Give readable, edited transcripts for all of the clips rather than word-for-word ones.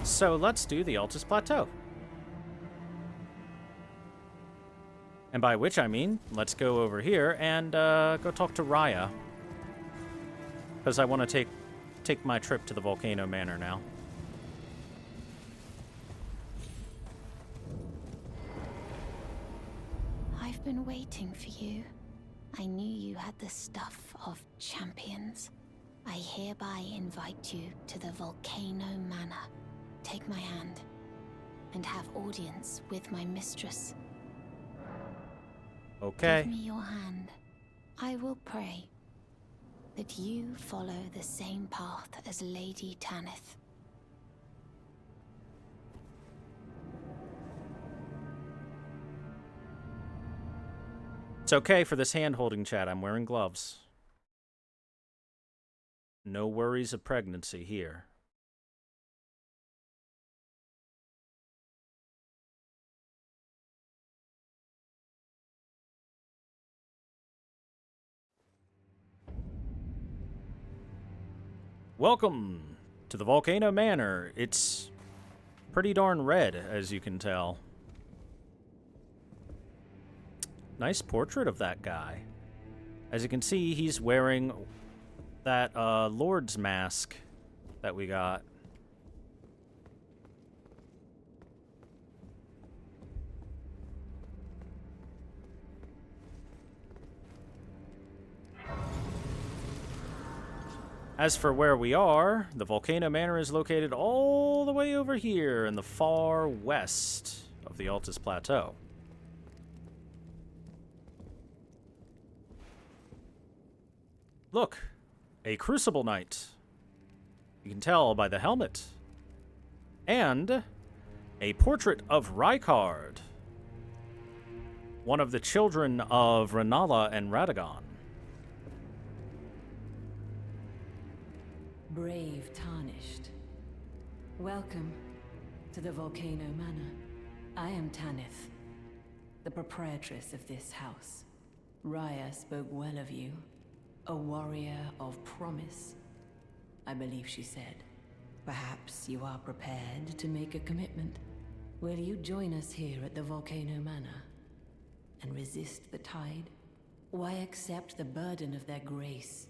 So let's do the Altus Plateau. And by which I mean, let's go over here and go talk to Raya. Because I want to take my trip to the Volcano Manor now. I've been waiting for you. I knew you had the stuff of champions. I hereby invite you to the Volcano Manor. Take my hand and have audience with my mistress. Okay. Give me your hand. I will pray that you follow the same path as Lady Tanith. It's okay for this hand-holding chat. I'm wearing gloves. No worries of pregnancy here. Welcome to the Volcano Manor. It's pretty darn red, as you can tell. Nice portrait of that guy. As you can see, he's wearing that Lord's mask that we got. As for where we are, the Volcano Manor is located all the way over here in the far west of the Altus Plateau. Look, a Crucible Knight. You can tell by the helmet. And a portrait of Rykard, one of the children of Renala and Radagon. Brave Tarnished. Welcome to the Volcano Manor. I am Tanith, the proprietress of this house. Raya spoke well of you. A warrior of promise, I believe she said. Perhaps you are prepared to make a commitment. Will you join us here at the Volcano Manor and resist the tide? Why accept the burden of their grace,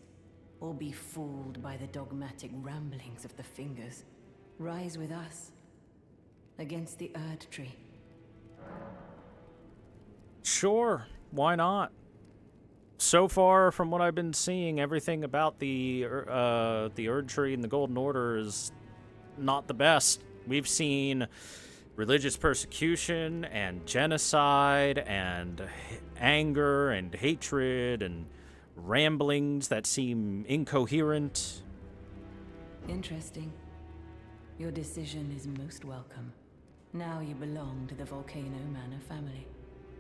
or be fooled by the dogmatic ramblings of the Fingers? Rise with us against the Erd Tree. Sure, why not? So far, from what I've been seeing, everything about the Erd Tree and the Golden Order is not the best. We've seen religious persecution and genocide and anger and hatred and ramblings that seem incoherent. Interesting. Your decision is most welcome. Now you belong to the Volcano Manor family.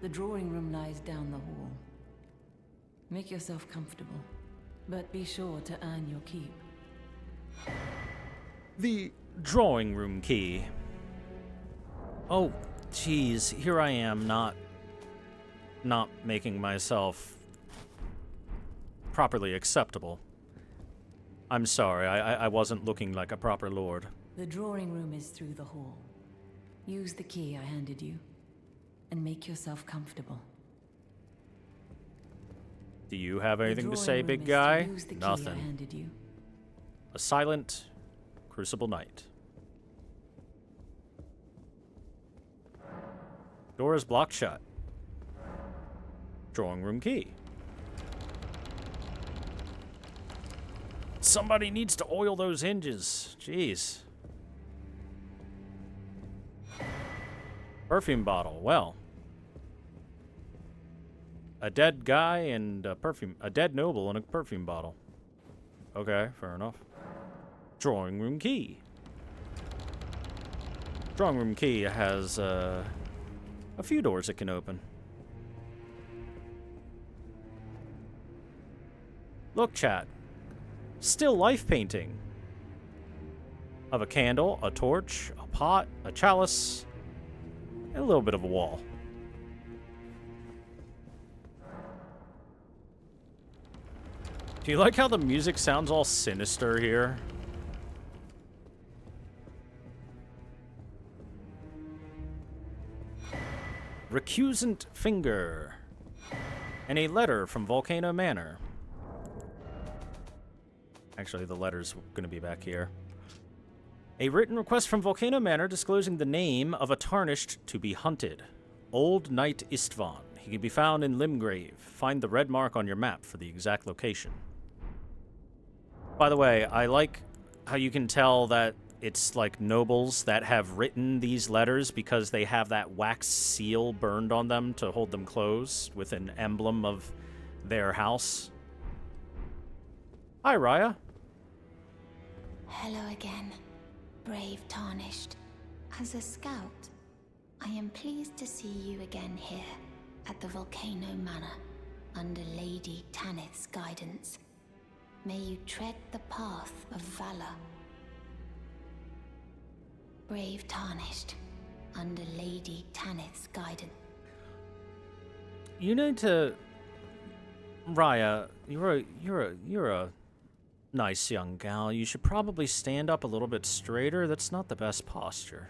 The drawing room lies down the hall. Make yourself comfortable, but be sure to earn your keep. The drawing room key. Oh, geez, here I am, not making myself properly acceptable. I'm sorry, I wasn't looking like a proper lord. The drawing room is through the hall. Use the key I handed you, and make yourself comfortable. Do you have anything to say, big guy? Nothing. I handed you. A silent Crucible Knight. Door is blocked shut. Drawing room key. Somebody needs to oil those hinges. Jeez. Perfume bottle. Well. A dead guy and a perfume. A dead noble and a perfume bottle. Okay, fair enough. Drawing room key. Drawing room key has a few doors it can open. Look, chat. Still life painting. Of a candle, a torch, a pot, a chalice, and a little bit of a wall. Do you like how the music sounds all sinister here? recusant finger, and a letter from Volcano Manor. Actually, the letter's going to be back here. A written request from Volcano Manor disclosing the name of a tarnished to be hunted. Old Knight Istvan. He can be found in Limgrave. Find the red mark on your map for the exact location. By the way, I like how you can tell that it's like nobles that have written these letters because they have that wax seal burned on them to hold them closed with an emblem of their house. Hi, Raya. Hello again, brave Tarnished. As a scout, I am pleased to see you again here at the Volcano Manor, under Lady Tanith's guidance. May you tread the path of valor. Brave Tarnished, under Lady Tanith's guidance. You need to, Raya. You're a nice young gal. You should probably stand up a little bit straighter. That's not the best posture.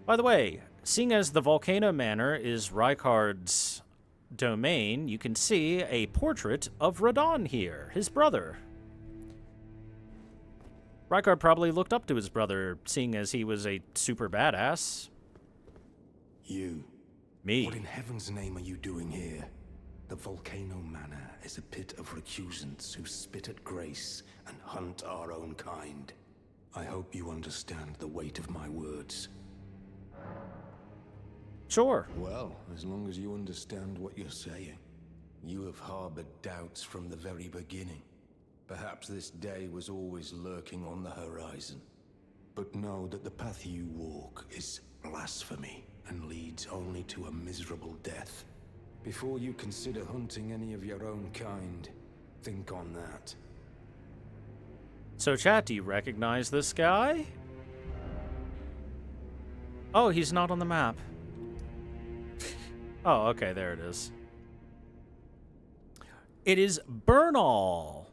By the way, seeing as the Volcano Manor is Rykard's domain, you can see a portrait of Radon here, his brother. Rykard probably looked up to his brother, seeing as he was a super badass. You. Me. What in heaven's name are you doing here? The Volcano Manor is a pit of recusants who spit at grace and hunt our own kind. I hope you understand the weight of my words. Sure. Well, as long as you understand what you're saying. You have harbored doubts from the very beginning. Perhaps this day was always lurking on the horizon. But know that the path you walk is blasphemy and leads only to a miserable death. Before you consider hunting any of your own kind, think on that. So, chat, do you recognize this guy? Oh, he's not on the map. Oh, okay, there it is. It is Bernal.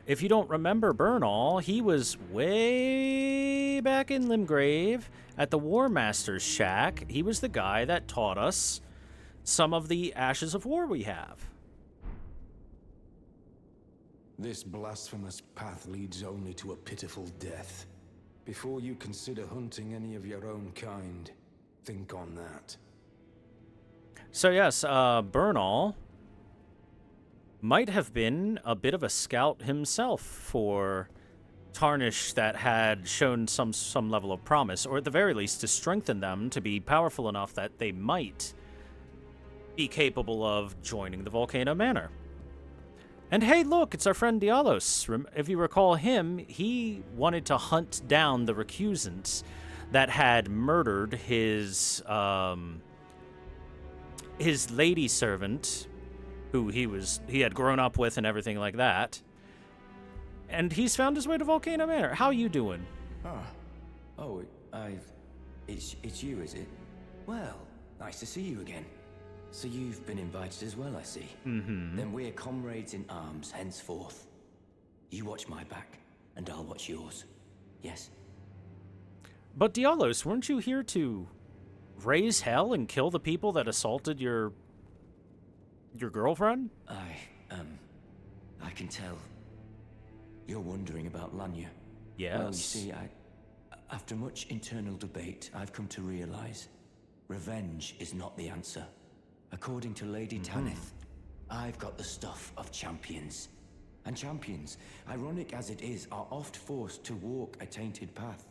If you don't remember Bernal, he was way back in Limgrave at the War Master's shack. He was the guy that taught us some of the Ashes of War we have. This blasphemous path leads only to a pitiful death. Before you consider hunting any of your own kind, think on that. So yes, Bernal might have been a bit of a scout himself for Tarnish that had shown some level of promise, or at the very least to strengthen them to be powerful enough that they might be capable of joining the Volcano Manor. And hey, look, it's our friend Dialos. If you recall him, he wanted to hunt down the recusants that had murdered his lady servant, who he had grown up with and everything like that. And he's found his way to Volcano Manor. How you doing? Oh, it's you, is it? Well, nice to see you again. So you've been invited as well, I see. Mm-hmm. Then we're comrades in arms henceforth. You watch my back, and I'll watch yours. Yes? But Dialos, weren't you here to raise hell and kill the people that assaulted your girlfriend? I can tell. You're wondering about Lanya. Yes. Well, you see, after much internal debate, I've come to realize revenge is not the answer. According to Lady Tanith, I've got the stuff of champions. And champions, ironic as it is, are oft forced to walk a tainted path.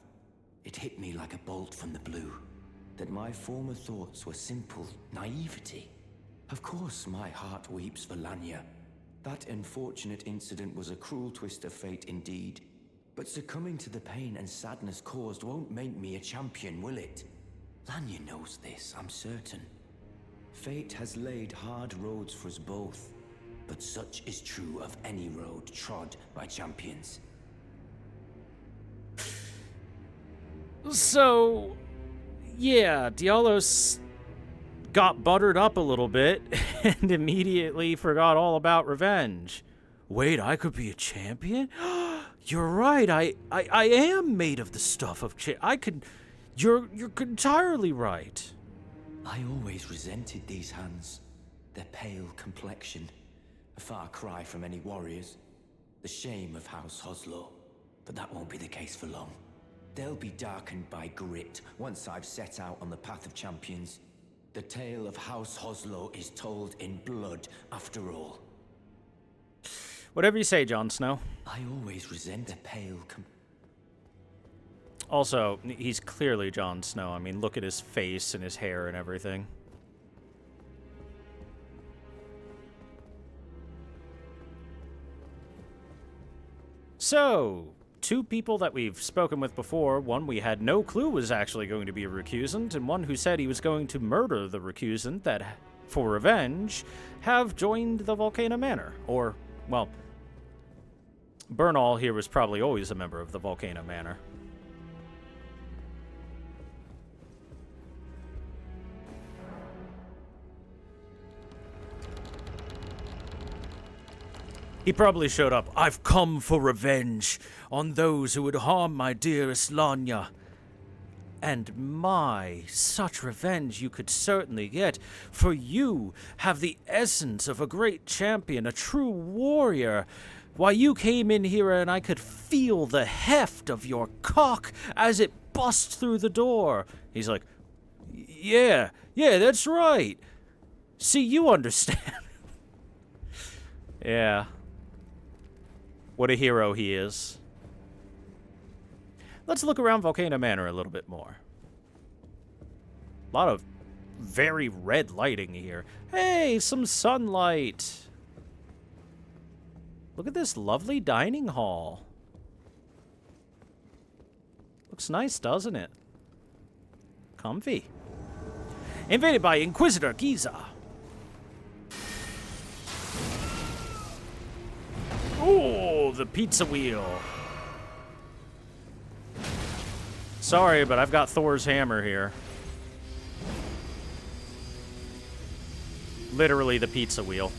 It hit me like a bolt from the blue, that my former thoughts were simple naivety. Of course, my heart weeps for Lanya. That unfortunate incident was a cruel twist of fate indeed. But succumbing to the pain and sadness caused won't make me a champion, will it? Lanya knows this, I'm certain. Fate has laid hard roads for us both, but such is true of any road trod by champions. So, yeah, Dialos got buttered up a little bit and immediately forgot all about revenge. Wait, I could be a champion? You're right. I am made of the stuff of I could. You're entirely right. I always resented these hands. Their pale complexion, a far cry from any warriors. The shame of House Hoslow, but that won't be the case for long. They'll be darkened by grit once I've set out on the path of champions. The tale of House Hoslow is told in blood, after all. Whatever you say, Jon Snow. I always resent the pale Also, he's clearly Jon Snow. I mean, look at his face and his hair and everything. So, two people that we've spoken with before, one we had no clue was actually going to be a recusant, and one who said he was going to murder the recusant that, for revenge, have joined the Volcano Manor. Or, well, Bernal here was probably always a member of the Volcano Manor. He probably showed up. I've come for revenge on those who would harm my dearest Lanya. And my, such revenge you could certainly get, for you have the essence of a great champion, a true warrior. Why, you came in here and I could feel the heft of your cock as it bust through the door. He's like, yeah, that's right. See, you understand. Yeah. What a hero he is. Let's look around Volcano Manor a little bit more. A lot of very red lighting here. Hey, some sunlight. Look at this lovely dining hall. Looks nice, doesn't it? Comfy. Invaded by Inquisitor Giza. Oh, the pizza wheel. Sorry, but I've got Thor's hammer here. Literally the pizza wheel.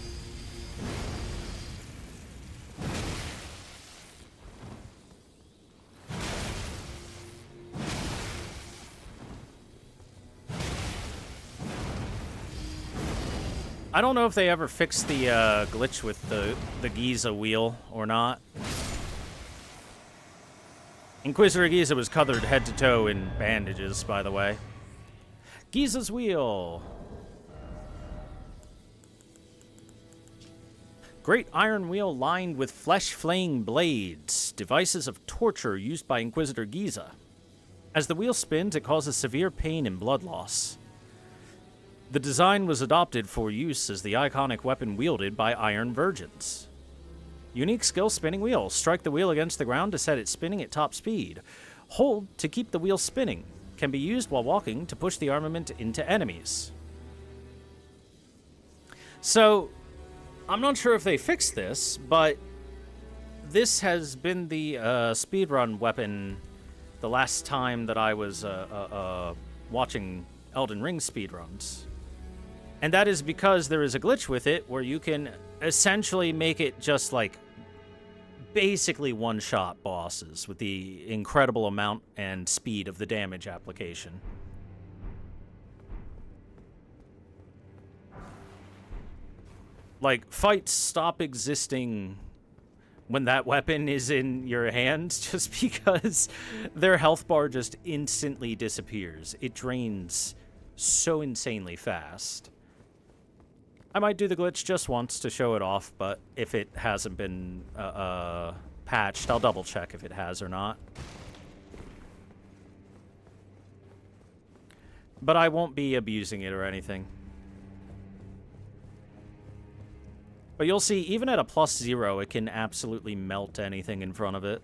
I don't know if they ever fixed the glitch with the Giza wheel or not. Inquisitor Giza was covered head to toe in bandages, by the way. Giza's wheel. Great iron wheel lined with flesh-flaying blades, devices of torture used by Inquisitor Giza. As the wheel spins, it causes severe pain and blood loss. The design was adopted for use as the iconic weapon wielded by Iron Virgins. Unique skill spinning wheel. Strike the wheel against the ground to set it spinning at top speed. Hold to keep the wheel spinning. Can be used while walking to push the armament into enemies. So, I'm not sure if they fixed this, but this has been the speedrun weapon the last time that I was watching Elden Ring speedruns. And that is because there is a glitch with it where you can essentially make it just like basically one-shot bosses with the incredible amount and speed of the damage application. Like, fights stop existing when that weapon is in your hands just because their health bar just instantly disappears. It drains so insanely fast. I might do the glitch just once to show it off, but if it hasn't been patched, I'll double check if it has or not. But I won't be abusing it or anything. But you'll see, even at a +0, it can absolutely melt anything in front of it.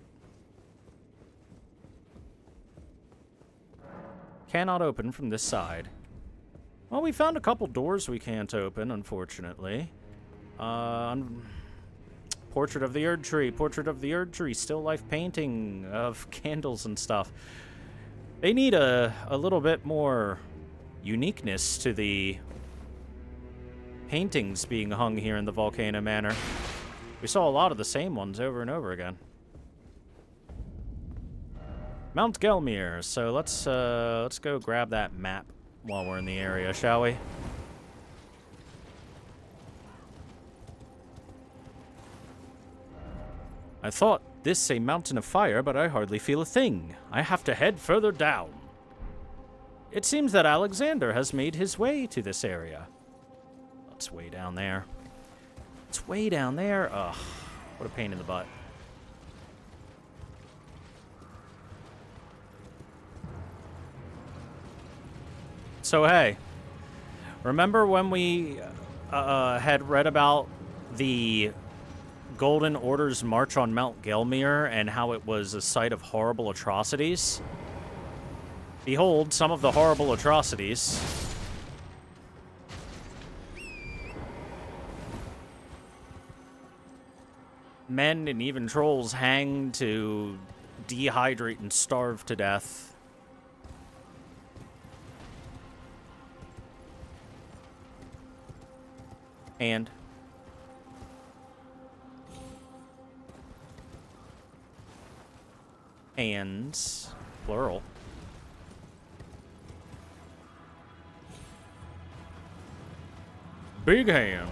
Cannot open from this side. Well, we found a couple doors we can't open, unfortunately. Portrait of the Erd Tree. Portrait of the Erd Tree. Still life painting of candles and stuff. They need a little bit more uniqueness to the paintings being hung here in the Volcano Manor. We saw a lot of the same ones over and over again. Mount Gelmir. So let's go grab that map while we're in the area, shall we? I thought this a mountain of fire, but I hardly feel a thing. I have to head further down. It seems that Alexander has made his way to this area. It's way down there. It's way down there. Ugh, what a pain in the butt. So hey, remember when we had read about the Golden Order's march on Mount Gelmir and how it was a site of horrible atrocities? Behold, some of the horrible atrocities. Men and even trolls hang to dehydrate and starve to death. And hands, plural. Big hand.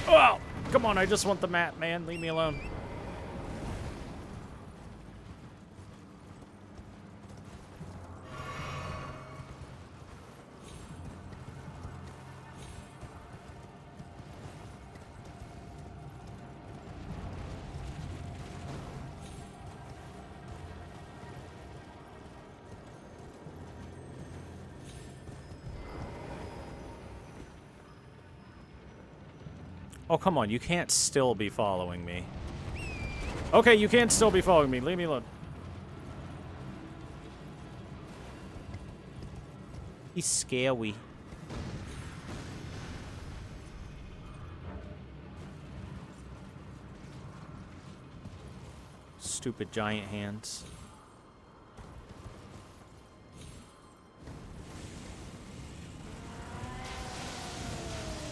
Oh, come on, I just want the map, man. Leave me alone. Oh, come on. You can't still be following me. Okay, you can't still be following me. Leave me alone. He's scary. Stupid giant hands.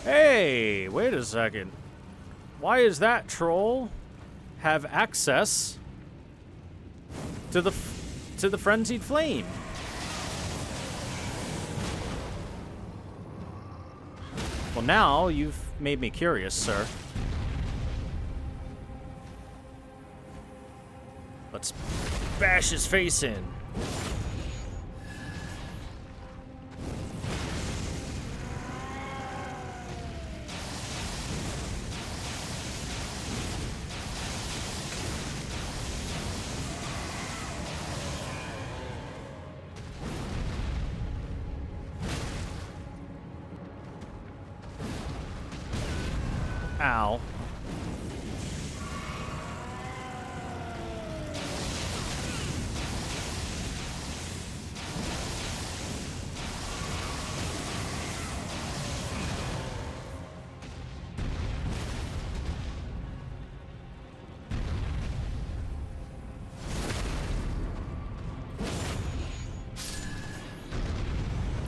Hey, wait a second. Why is that troll have access to the frenzied flame? Well, now you've made me curious, sir. Let's bash his face in. Ow.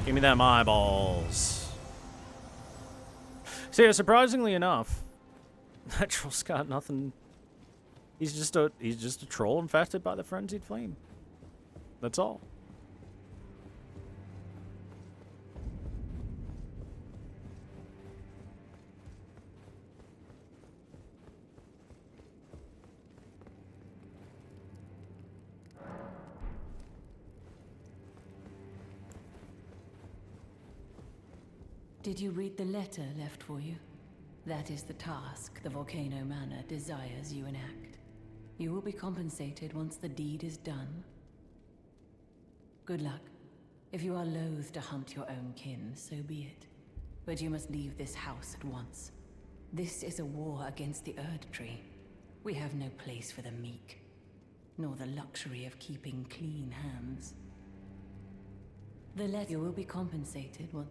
Give me them eyeballs. So yeah, surprisingly enough, that troll's got nothing. He's just a troll infested by the frenzied flame. That's all. Did you read the letter left for you? That is the task the Volcano Manor desires you enact. You will be compensated once the deed is done. Good luck. If you are loath to hunt your own kin, so be it. But you must leave this house at once. This is a war against the Erd Tree. We have no place for the meek, nor the luxury of keeping clean hands. The letter will be compensated once.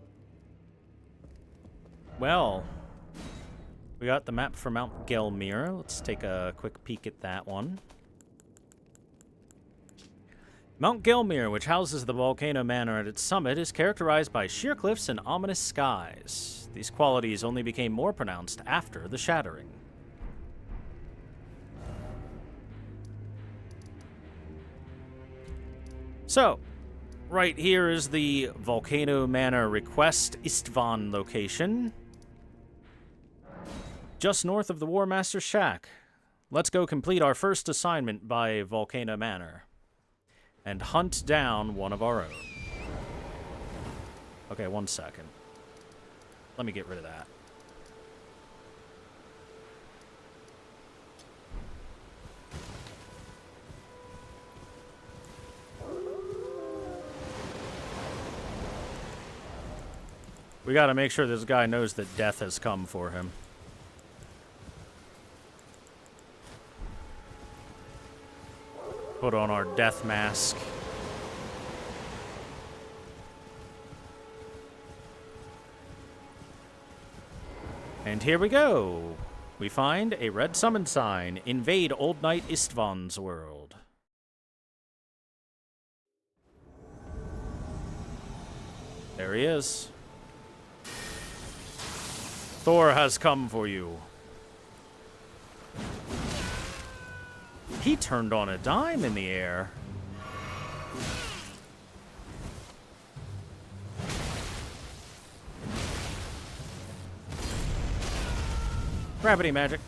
Well, we got the map for Mount Gelmir. Let's take a quick peek at that one. Mount Gelmir, which houses the Volcano Manor at its summit, is characterized by sheer cliffs and ominous skies. These qualities only became more pronounced after the Shattering. So, Right here is the Volcano Manor Request Istvan location. Just north of the War Master's shack. Let's go complete our first assignment by Volcano Manor. And hunt down one of our own. Okay, 1 second. Let me get rid of that. We gotta make sure this guy knows that death has come for him. Put on our death mask. And here we go. We find a red summon sign. Invade Old Knight Istvan's world. There he is. Thor has come for you. He turned on a dime in the air. Gravity magic.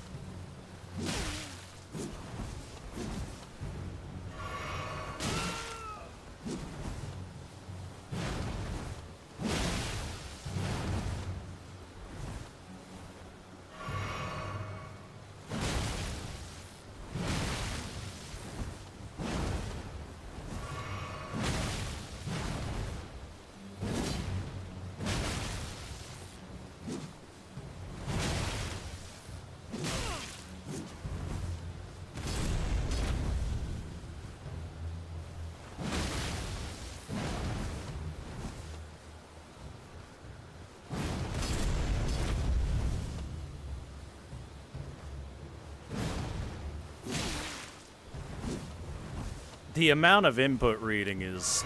The amount of input reading is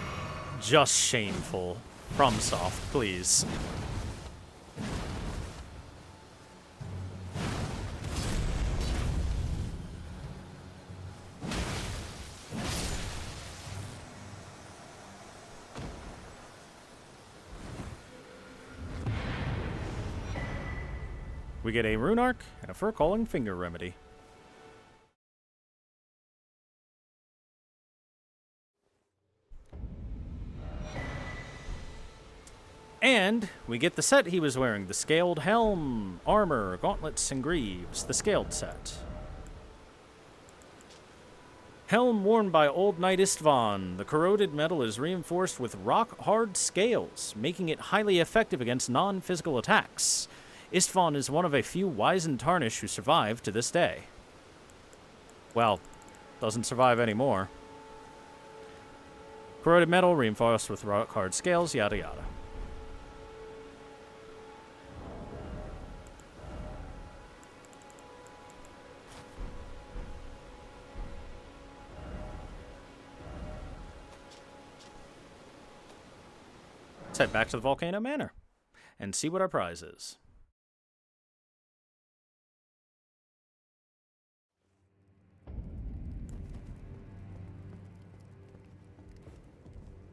just shameful. FromSoft, please. We get a rune arc and a fur-calling finger remedy. And we get the set he was wearing, the scaled helm, armor, gauntlets, and greaves, the scaled set. Helm worn by Old Knight Istvan. The corroded metal is reinforced with rock-hard scales, making it highly effective against non-physical attacks. Istvan is one of a few wizened Tarnish who survive to this day. Well, doesn't survive anymore. Corroded metal reinforced with rock-hard scales, yada yada. Let's head back to the Volcano Manor and see what our prize is.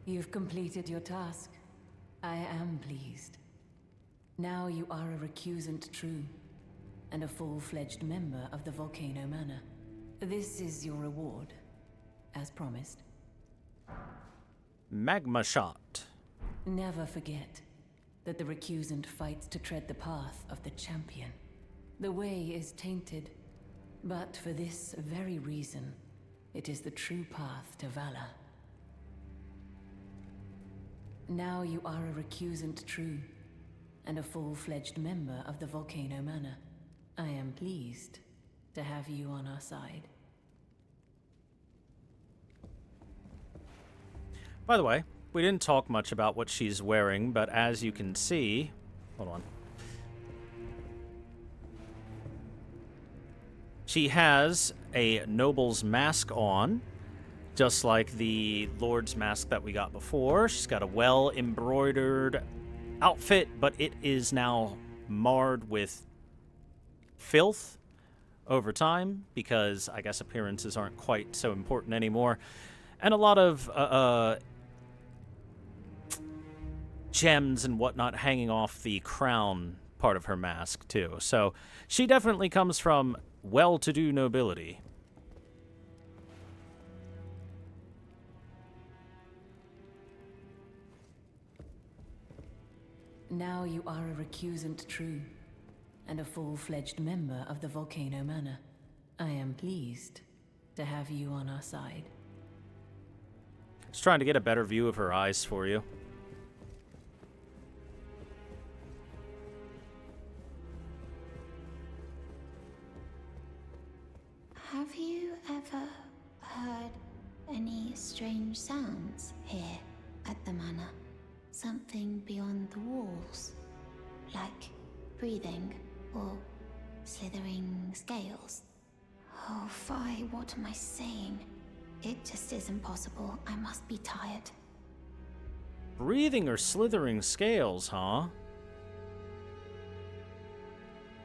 You've completed your task. I am pleased. Now you are a recusant true, and a full-fledged member of the Volcano Manor. This is your reward, as promised. Magma shot. Never forget that the recusant fights to tread the path of the champion. The way is tainted, but for this very reason, it is the true path to valor. Now you are a recusant true, and a full-fledged member of the Volcano Manor. I am pleased to have you on our side. By the way, we didn't talk much about what she's wearing, but as you can see... Hold on. She has a noble's mask on, just like the Lord's mask that we got before. She's got a well-embroidered outfit, but it is now marred with filth over time, because I guess appearances aren't quite so important anymore. And a lot of gems and whatnot hanging off the crown part of her mask, too. So she definitely comes from well-to-do nobility. Now you are a recusant true, and a full-fledged member of the Volcano Manor. I am pleased to have you on our side. Just trying to get a better view of her eyes for you. Have you ever heard any strange sounds here at the manor? Something beyond the walls? Like breathing or slithering scales? Oh, Fi, what am I saying? It just isn't possible. I must be tired. Breathing or slithering scales, huh?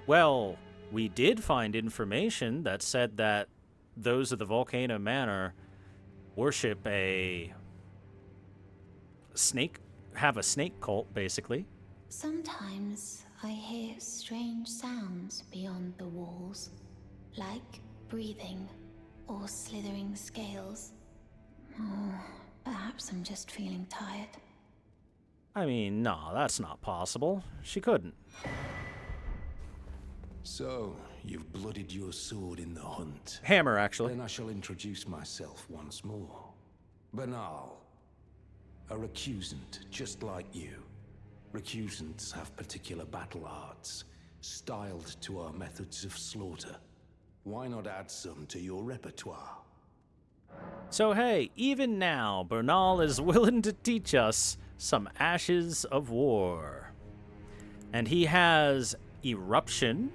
Well, we did find information that said that those of the Volcano Manor worship a snake, have a snake cult, basically. Sometimes I hear strange sounds beyond the walls, like breathing or slithering scales. Oh, perhaps I'm just feeling tired. I mean, no, that's not possible. She couldn't. So, you've blooded your sword in the hunt. Hammer, actually. Then I shall introduce myself once more. Banal. A recusant, just like you. Recusants have particular battle arts, styled to our methods of slaughter. Why not add some to your repertoire? So hey, even now, Bernal is willing to teach us some Ashes of War. And he has Eruption,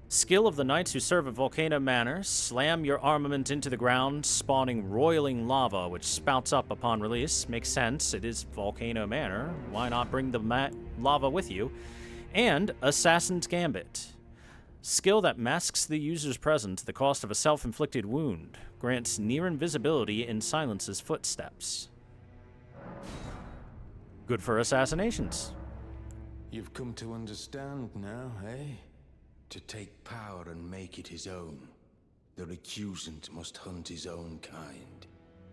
skill of the knights who serve at Volcano Manor. Slam your armament into the ground, spawning roiling lava, which spouts up upon release. Makes sense, it is Volcano Manor. Why not bring the lava with you? And Assassin's Gambit. Skill that masks the user's presence at the cost of a self-inflicted wound. Grants near invisibility and silences footsteps. Good for assassinations. You've come to understand now, eh? To take power and make it his own, the recusant must hunt his own kind.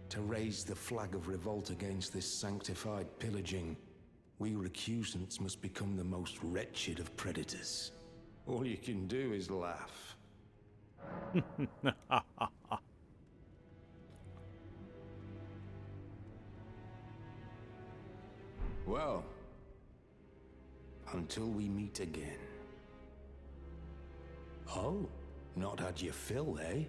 To raise the flag of revolt against this sanctified pillaging, we recusants must become the most wretched of predators. All you can do is laugh. Well, until we meet again. Oh, not had your fill, eh?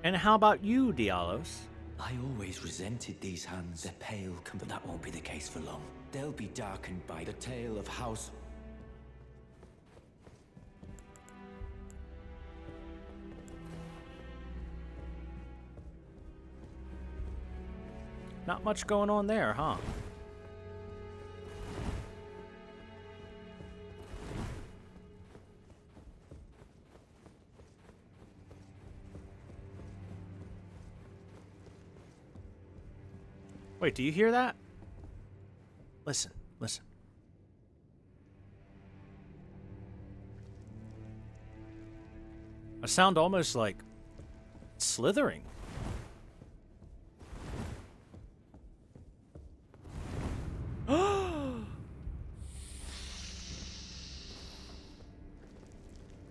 And how about you, Dialos? I always resented these hands. They're pale, but that won't be the case for long. They'll be darkened by the tale of House... Not much going on there, huh? Wait, do you hear that? Listen, listen. A sound almost like slithering.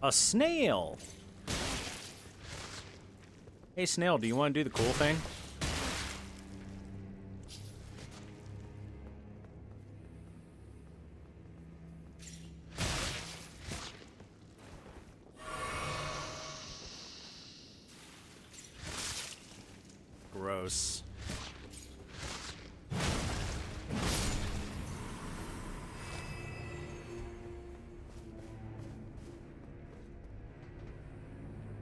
A snail. Hey, snail, do you want to do the cool thing? Gross.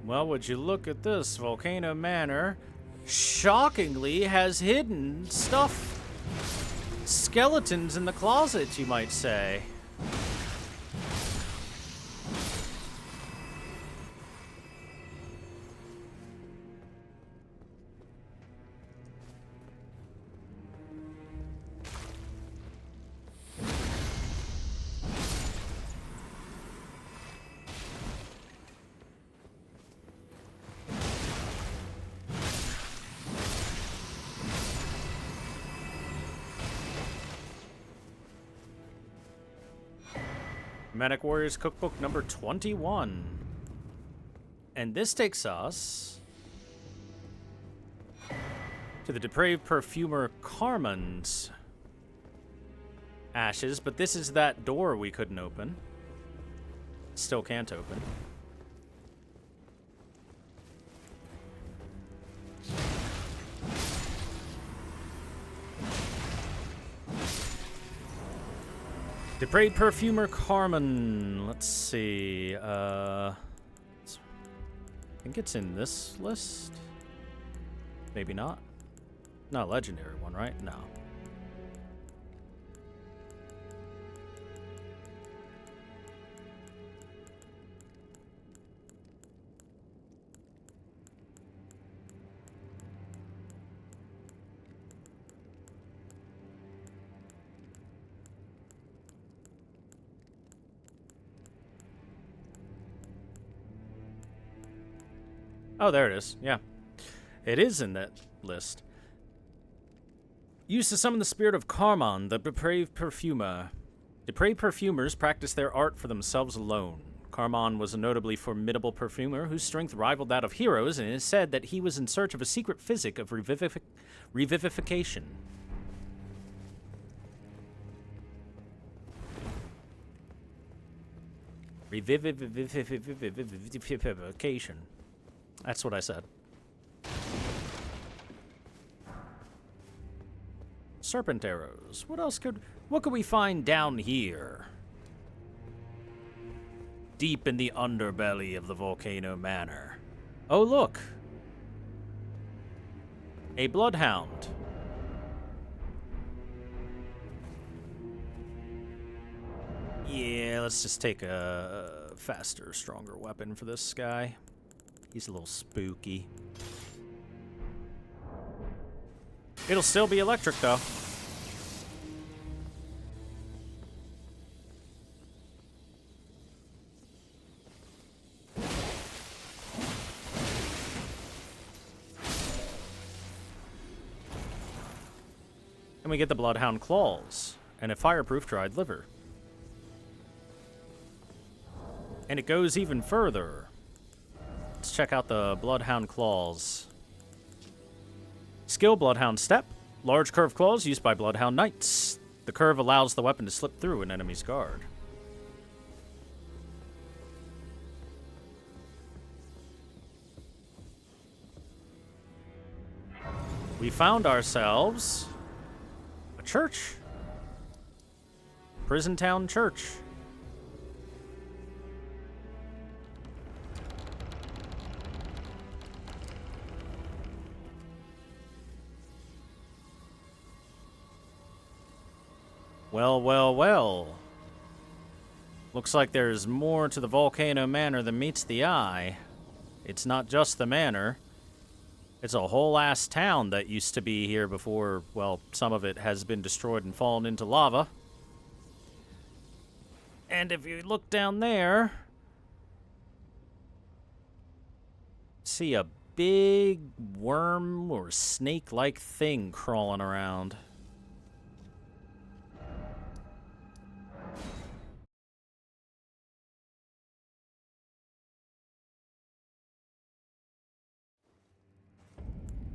Well, would you look at this? Volcano Manor shockingly has hidden stuff. Skeletons in the closet, you might say. Medic Warriors Cookbook number 21. And this takes us to the depraved perfumer Carmen's ashes, but this is that door we couldn't open. Still can't open. Depraved perfumer Carmen. Let's see. I think it's in this list. Maybe not. Not a legendary one, right? No. Oh, there it is. Yeah. It is in that list. Used to summon the spirit of Carmon, the depraved perfumer. Depraved perfumers practice their art for themselves alone. Carmon was a notably formidable perfumer whose strength rivaled that of heroes, and it is said that he was in search of a secret physic of revivification. Revivification. That's what I said. Serpent arrows. What could we find down here? Deep in the underbelly of the Volcano Manor. Oh, look. A bloodhound. Yeah, let's just take a faster, stronger weapon for this guy. He's a little spooky. It'll still be electric, though. And we get the Bloodhound Claws and a fireproof dried liver. And it goes even further. Let's check out the Bloodhound Claws. Skill Bloodhound Step. Large curved claws used by Bloodhound Knights. The curve allows the weapon to slip through an enemy's guard. We found ourselves a church. Prison Town Church. Well, well, well. Looks like there's more to the Volcano Manor than meets the eye. It's not just the manor. It's a whole ass town that used to be here before, well, some of it has been destroyed and fallen into lava. And if you look down there, see a big worm or snake-like thing crawling around.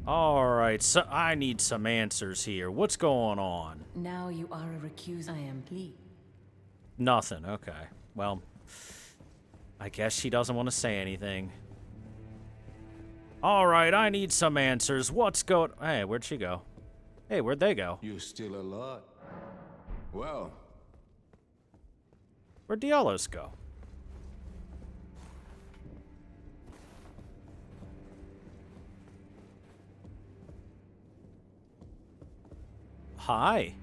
Alright, so I need some answers here. What's going on? Now you are a recused. I am pleased. Nothing, okay. Well, I guess she doesn't want to say anything. Alright, I need some answers. What's going... Hey, where'd she go? Hey, where'd they go? You're still alive. Well, Where'd Dialos go? Hi.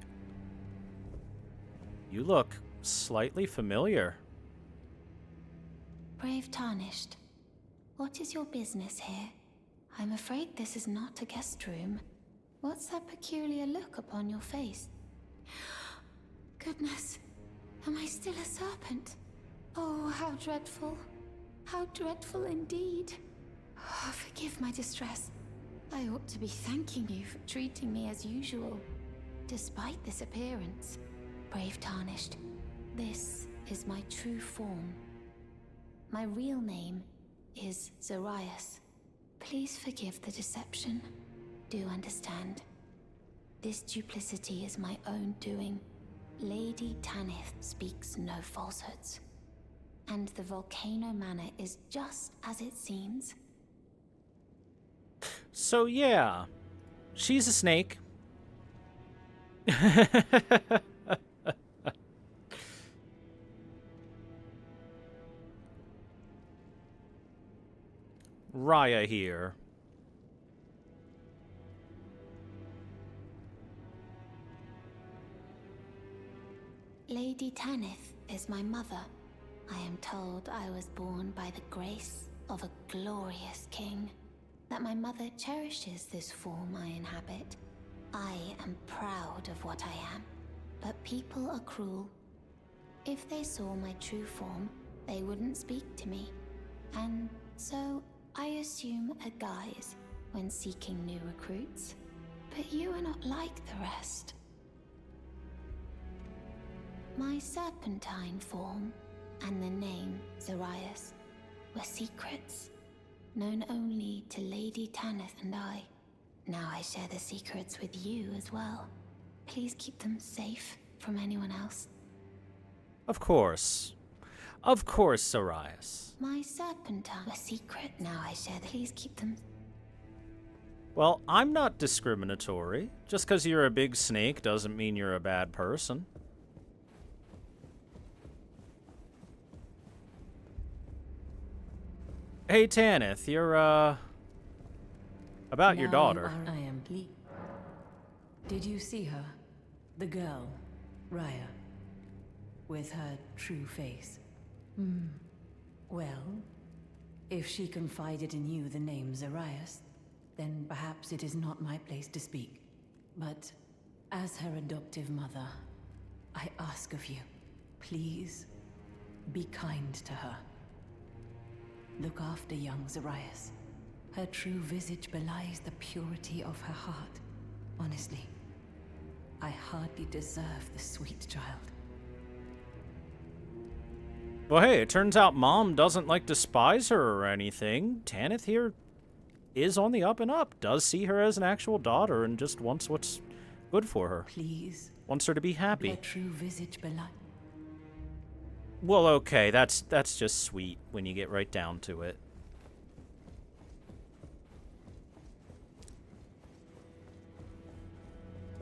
You look slightly familiar. Brave Tarnished, what is your business here? I'm afraid this is not a guest room. What's that peculiar look upon your face? Goodness, am I still a serpent? Oh, how dreadful. How dreadful indeed. Oh, forgive my distress. I ought to be thanking you for treating me as usual. Despite this appearance, Brave Tarnished, this is my true form. My real name is Zarias. Please forgive the deception. Do understand. This duplicity is my own doing. Lady Tanith speaks no falsehoods. And the Volcano Manor is just as it seems. So yeah, she's a snake. Raya here. Lady Tanith is my mother. I am told I was born by the grace of a glorious king. That my mother cherishes this form I inhabit. I am proud of what I am, but people are cruel. If they saw my true form, they wouldn't speak to me. And so I assume a guise when seeking new recruits. But you are not like the rest. My serpentine form and the name Zarias were secrets, known only to Lady Tanith and I. Now I share the secrets with you as well. Please keep them safe from anyone else. Of course. Of course, Zarias. My serpentine were secret. Now I share the... Please keep them... Well, I'm not discriminatory. Just because you're a big snake doesn't mean you're a bad person. Hey, Tanith, you're, about your Now daughter. I am pleased. Did you see her? The girl, Raya, with her true face. Well, if she confided in you the name Zarias, then perhaps it is not my place to speak. But as her adoptive mother, I ask of you, please be kind to her. Look after young Zarias. Her true visage belies the purity of her heart. Honestly, I hardly deserve the sweet child. Well, hey, it turns out Mom doesn't, like, despise her or anything. Tanith here is on the up and up, does see her as an actual daughter, and just wants what's good for her. Please, Wants her to be happy. her true visage belie... Well, okay, that's just sweet when you get right down to it.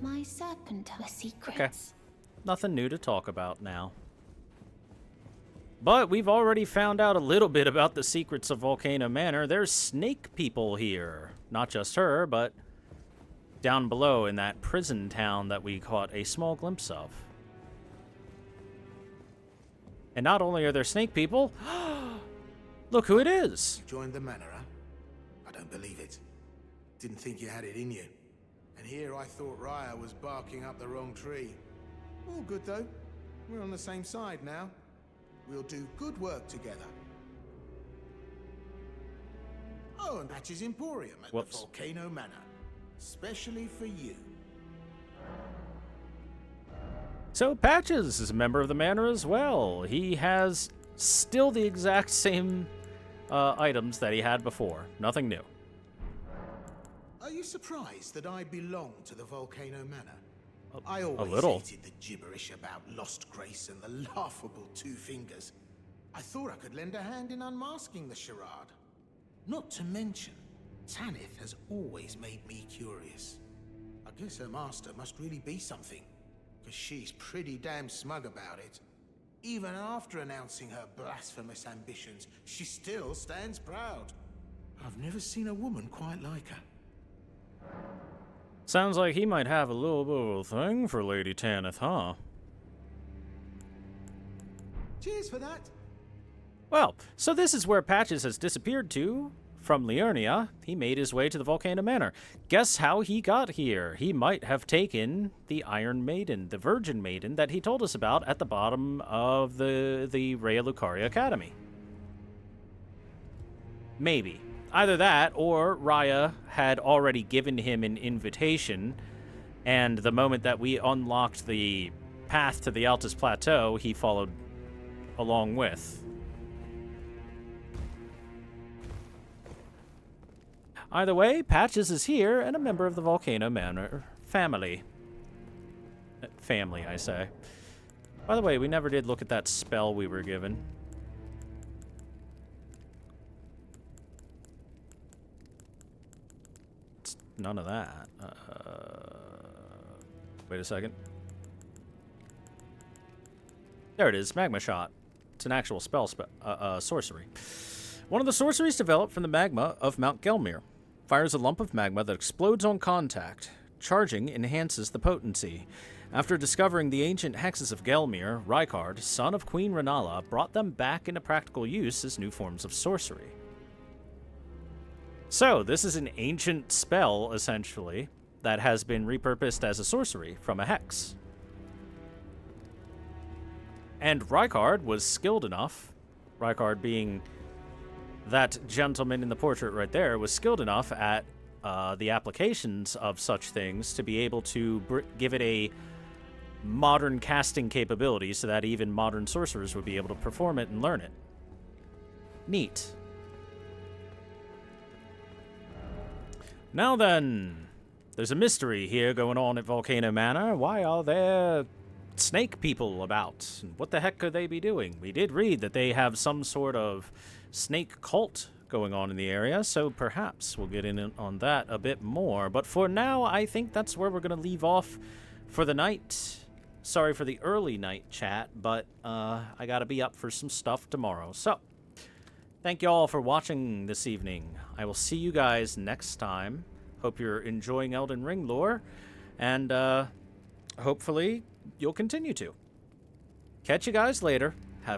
My serpentine were secrets. Okay. Nothing new to talk about now. But we've already found out a little bit about the secrets of Volcano Manor. There's snake people here. Not just her, but down below in that prison town that we caught a small glimpse of. And not only are there snake people, look who it is. Joined the manor, huh? I don't believe it. Didn't think you had it in you. And here I thought Raya was barking up the wrong tree. All good though. We're on the same side now. We'll do good work together. Oh, and Patch's Emporium at Whoops. the Volcano Manor. Especially for you. So Patches is a member of the manor as well. He has still the exact same items that he had before. Nothing new. Are you surprised that I belong to the Volcano Manor? I always little. hated the gibberish about lost grace and the laughable two fingers. I thought I could lend a hand in unmasking the charade. Not to mention, Tanith has always made me curious. I guess her master must really be something, because she's pretty damn smug about it. Even after announcing her blasphemous ambitions, she still stands proud. I've never seen a woman quite like her. Sounds like he might have a little bit of a thing for Lady Tanith, huh? Cheers for that. Well, so this is where Patches has disappeared to. From Liurnia, he made his way to the Volcano Manor. Guess how he got here? He might have taken the Iron Maiden, the Virgin Maiden, that he told us about at the bottom of the Raya Lucaria Academy. Maybe. Either that, or Raya had already given him an invitation, and the moment that we unlocked the path to the Altus Plateau, he followed along with. Either way, Patches is here and a member of the Volcano Manor family. Family, I say. By the way, we never did look at that spell we were given. It's none of that. Wait a second. There it is, Magma Shot. It's an actual sorcery. One of the sorceries developed from the magma of Mount Gelmir. Fires a lump of magma that explodes on contact. Charging enhances the potency. After discovering the ancient hexes of Gelmir, Rykard, son of Queen Renala, brought them back into practical use as new forms of sorcery. So, this is an ancient spell, essentially, that has been repurposed as a sorcery from a hex. And Rykard was skilled enough, Rykard being that gentleman in the portrait right there, was skilled enough at the applications of such things to be able to give it a modern casting capability so that even modern sorcerers would be able to perform it and learn it. Neat. Now then, there's a mystery here going on at Volcano Manor. Why are there snake people about? What the heck could they be doing? We did read that they have some sort of snake cult going on in the area, so perhaps we'll get in on that a bit more. But for now, I think that's where we're going to leave off for the night. Sorry for the early night chat, but I got to be up for some stuff tomorrow. So, thank you all for watching this evening. I will see you guys next time. Hope you're enjoying Elden Ring lore, and hopefully you'll continue to. Catch you guys later.